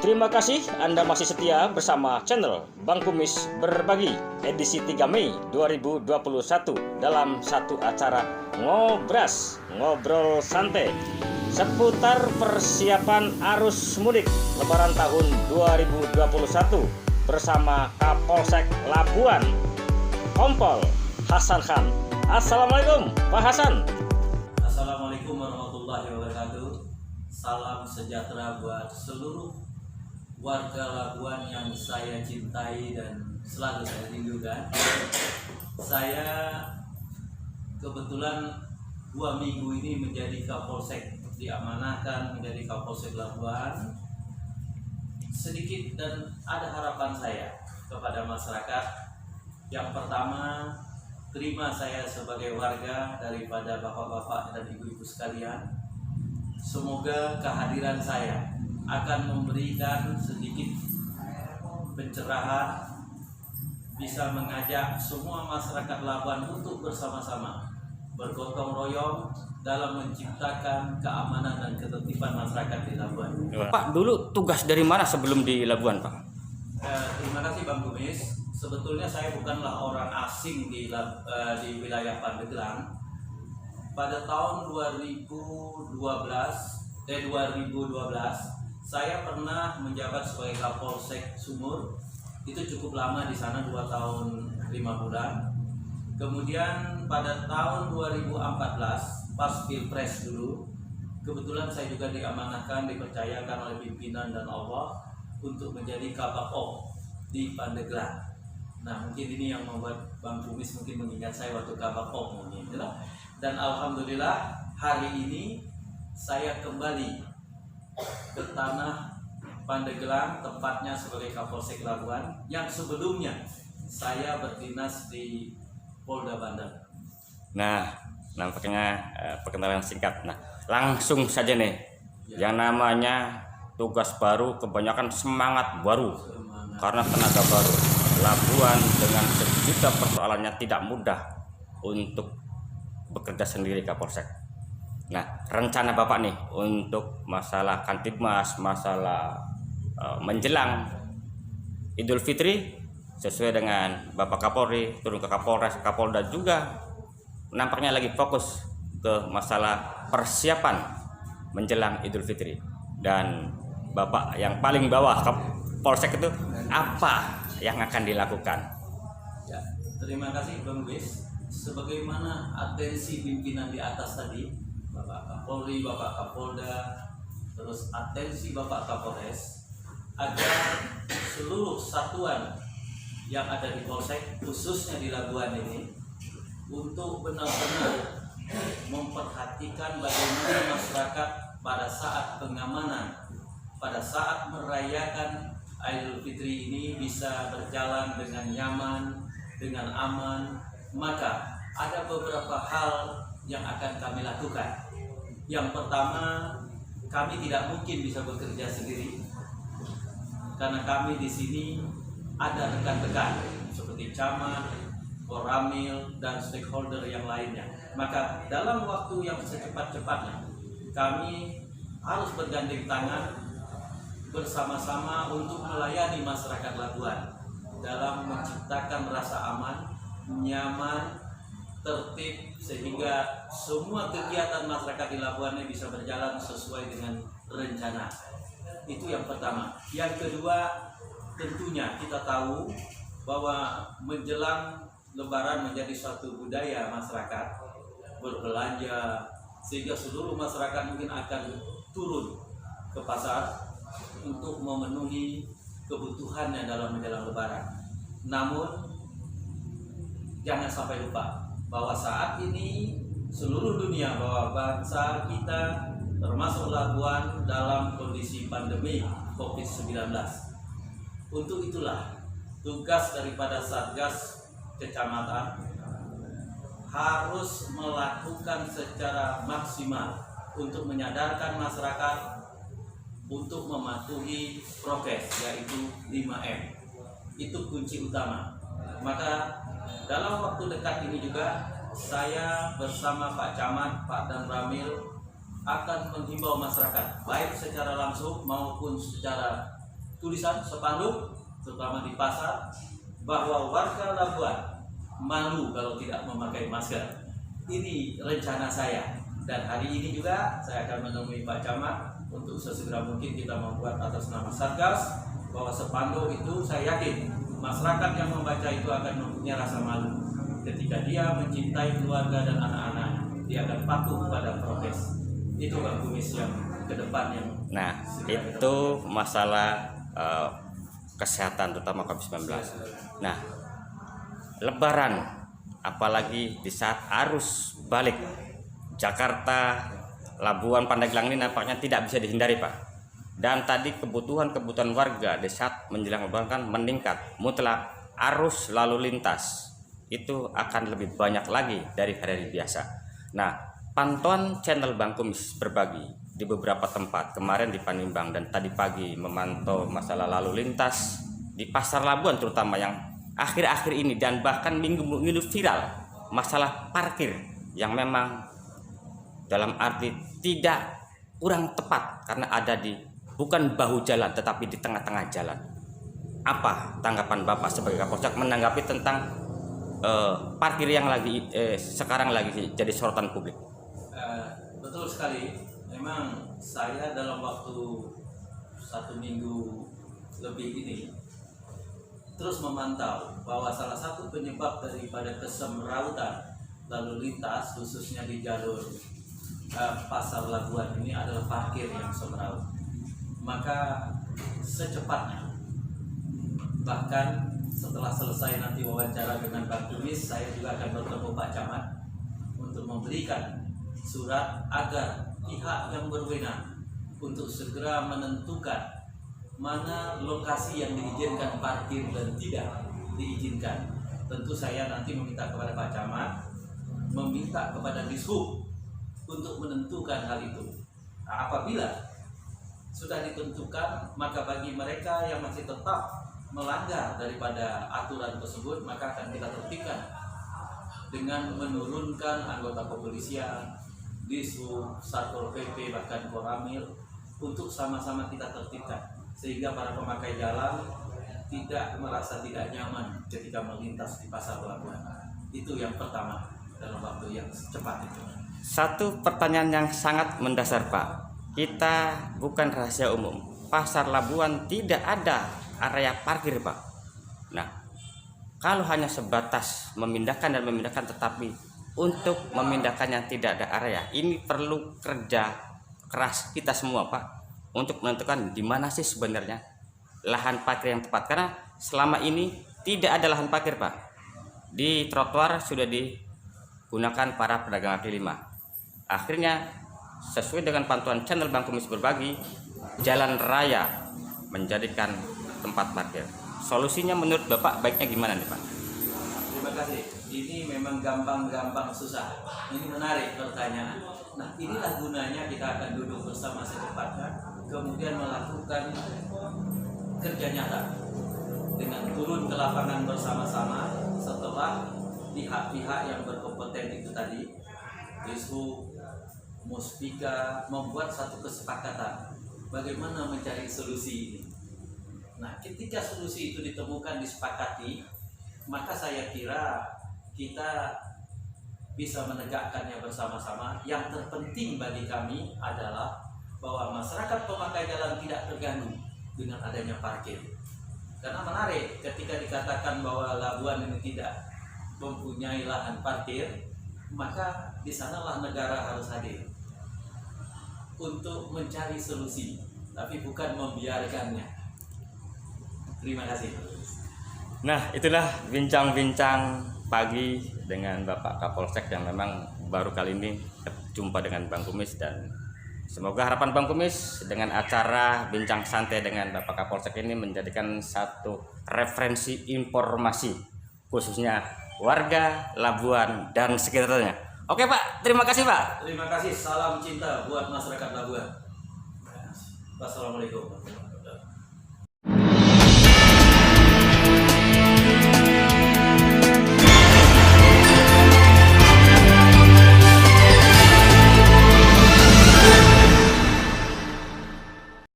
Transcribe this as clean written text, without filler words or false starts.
Terima kasih Anda masih setia bersama channel Bang Kumis Berbagi edisi 3 Mei 2021 dalam satu acara Ngobras, Ngobrol Santai seputar persiapan arus mudik Lebaran tahun 2021 bersama Kapolsek Labuan, Kompol Hasan Khan. Assalamualaikum Pak Hasan. Assalamualaikum warahmatullahi wabarakatuh. Salam sejahtera buat seluruh warga Labuan yang saya cintai dan selalu saya rindukan. Saya kebetulan 2 minggu ini menjadi Kapolsek, diamanahkan menjadi Kapolsek Labuan. Sedikit dan ada harapan saya kepada masyarakat. Yang pertama, terima saya sebagai warga daripada bapak-bapak dan ibu-ibu sekalian. Semoga kehadiran saya akan memberikan sedikit pencerahan, bisa mengajak semua masyarakat Labuan untuk bersama-sama bergotong royong dalam menciptakan keamanan dan ketertiban masyarakat di Labuan. Pak, dulu tugas dari mana sebelum di Labuan, Pak? Terima kasih Bang Kumis. Sebetulnya saya bukanlah orang asing di wilayah Pandeglang. Pada tahun 2012, saya pernah menjabat sebagai Kapolsek Sumur. Itu cukup lama di sana, 2 tahun 5 bulan. Kemudian pada tahun 2014 pas Pilpres dulu, kebetulan saya juga diamanahkan, dipercayakan oleh pimpinan dan Allah untuk menjadi Kabak-Op di Pandeglang. Nah, mungkin ini yang membuat Bang Kumis mungkin mengingat saya waktu Kabak-Op mungkin. Dan alhamdulillah hari ini saya kembali ke tanah Pandeglang, tempatnya sebagai Kapolsek Labuan yang sebelumnya saya berdinas di Polda Banten. Nah, nampaknya perkenalan singkat. Nah, langsung saja nih, yang namanya tugas baru kebanyakan semangat baru karena tenaga baru. Labuan dengan sejuta persoalannya tidak mudah untuk bekerja sendiri Kapolsek. Nah, rencana Bapak nih untuk masalah Kantibmas, masalah menjelang Idul Fitri sesuai dengan Bapak Kapolri turun ke Kapolres, Kapolda juga nampaknya lagi fokus ke masalah persiapan menjelang Idul Fitri. Dan Bapak yang paling bawah Kapolsek itu apa yang akan dilakukan? Ya, terima kasih Bang Wis. Sebagaimana atensi pimpinan di atas tadi, Bapak Kapolri, Bapak Kapolda, terus atensi Bapak Kapolres, agar seluruh satuan yang ada di Polsek, khususnya di Labuan ini, untuk benar-benar memperhatikan bagaimana masyarakat pada saat pengamanan, pada saat merayakan Idul Fitri ini bisa berjalan dengan nyaman, dengan aman. Maka ada beberapa hal yang akan kami lakukan. Yang pertama, kami tidak mungkin bisa bekerja sendiri karena kami di sini ada rekan-rekan seperti camat, koramil, dan stakeholder yang lainnya. Maka dalam waktu yang secepat-cepatnya kami harus bergandeng tangan bersama-sama untuk melayani masyarakat Labuan dalam menciptakan rasa aman, nyaman, tertib, sehingga semua kegiatan masyarakat di Labuan ini bisa berjalan sesuai dengan rencana. Itu yang pertama. Yang kedua, tentunya kita tahu bahwa menjelang Lebaran menjadi suatu budaya masyarakat berbelanja, sehingga seluruh masyarakat mungkin akan turun ke pasar untuk memenuhi kebutuhannya dalam menjelang Lebaran. Namun jangan sampai lupa bahwa saat ini seluruh dunia, bahwa bangsa kita termasuk Labuan dalam kondisi pandemi COVID-19. Untuk itulah tugas daripada Satgas Kecamatan harus melakukan secara maksimal untuk menyadarkan masyarakat untuk mematuhi prokes, yaitu 5M. Itu kunci utama. Maka dalam waktu dekat ini juga saya bersama Pak Camat, Pak Dan Ramil akan menghimbau masyarakat baik secara langsung maupun secara tulisan spanduk terutama di pasar bahwa warga Labuan malu kalau tidak memakai masker. Ini rencana saya, dan hari ini juga saya akan menemui Pak Camat untuk sesegera mungkin kita membuat atas nama Satgas bahwa spanduk itu saya yakin masyarakat yang membaca itu akan mempunyai rasa malu ketika dia mencintai keluarga dan anak-anaknya. Dia akan patuh pada prokes. Itu Bang Kumis yang ke depan yang Nah, itu masalah kesehatan terutama COVID-19. Nah, Lebaran apalagi di saat arus balik Jakarta, Labuan, Pandeglang ini nampaknya tidak bisa dihindari, Pak. Dan tadi kebutuhan warga di saat menjelang Lebaran kan meningkat. Mutlak arus lalu lintas itu akan lebih banyak lagi dari hari-hari biasa. Nah, pantauan channel Bang Kumis berbagi di beberapa tempat kemarin di Panimbang dan tadi pagi memantau masalah lalu lintas di Pasar Labuan terutama yang akhir-akhir ini dan bahkan minggu-minggu viral masalah parkir yang memang dalam arti tidak kurang tepat karena ada di bukan bahu jalan tetapi di tengah-tengah jalan. Apa tanggapan Bapak sebagai Kapolsek menanggapi tentang parkir yang lagi sekarang lagi jadi sorotan publik? Betul sekali. Memang saya dalam waktu 1 minggu lebih ini terus memantau bahwa salah satu penyebab daripada kesemrautan lalu lintas khususnya di jalur Pasar Labuan ini adalah parkir yang semraut. Maka secepatnya, bahkan setelah selesai nanti wawancara dengan Bang Kumis, saya juga akan bertemu Pak Camat untuk memberikan surat agar pihak yang berwenang untuk segera menentukan mana lokasi yang diizinkan parkir dan tidak diizinkan. Tentu saya nanti meminta kepada Pak Camat, meminta kepada Dishub untuk menentukan hal itu. Nah, apabila sudah ditentukan, maka bagi mereka yang masih tetap melanggar daripada aturan tersebut, maka akan kita tertibkan dengan menurunkan anggota kepolisian, Dishub, Satpol PP, bahkan Koramil untuk sama-sama kita tertibkan sehingga para pemakai jalan tidak merasa tidak nyaman ketika melintas di Pasar Labuan. Itu yang pertama dalam waktu yang cepat itu. Satu pertanyaan yang sangat mendasar, Pak. Kita bukan rahasia umum. Pasar Labuan tidak ada area parkir, Pak. Nah, kalau hanya sebatas memindahkan tetapi untuk memindahkannya tidak ada area, ini perlu kerja keras kita semua, Pak, untuk menentukan di mana sih sebenarnya lahan parkir yang tepat. Karena selama ini tidak ada lahan parkir, Pak. Di trotoar sudah digunakan para pedagang kaki lima. Akhirnya sesuai dengan pantauan channel Bang Kumis berbagi, jalan raya menjadikan tempat parkir. Solusinya menurut Bapak baiknya gimana nih, Pak? Terima kasih. Ini memang gampang susah. Ini menarik pertanyaan. Nah, inilah gunanya kita akan duduk bersama secepatnya, kemudian melakukan kerja nyata dengan turun ke lapangan bersama-sama setelah pihak-pihak yang berkompeten itu tadi, Dishub, Muspika, membuat satu kesepakatan bagaimana mencari solusi ini. Nah, ketika solusi itu ditemukan, disepakati, maka saya kira kita bisa menegakkannya bersama-sama. Yang terpenting bagi kami adalah bahwa masyarakat pemakai jalan tidak terganggu dengan adanya parkir. Karena menarik ketika dikatakan bahwa Labuan ini tidak mempunyai lahan parkir, maka di sanalah negara harus hadir untuk mencari solusi, tapi bukan membiarkannya. Terima kasih. Nah, itulah bincang-bincang pagi dengan Bapak Kapolsek yang memang baru kali ini jumpa dengan Bang Kumis, dan semoga harapan Bang Kumis dengan acara bincang santai dengan Bapak Kapolsek ini menjadikan satu referensi informasi khususnya warga Labuan dan sekitarnya. Oke, Pak, terima kasih, Pak. Terima kasih. Salam cinta buat masyarakat Labuan. Wassalamualaikum warahmatullahi wabarakatuh.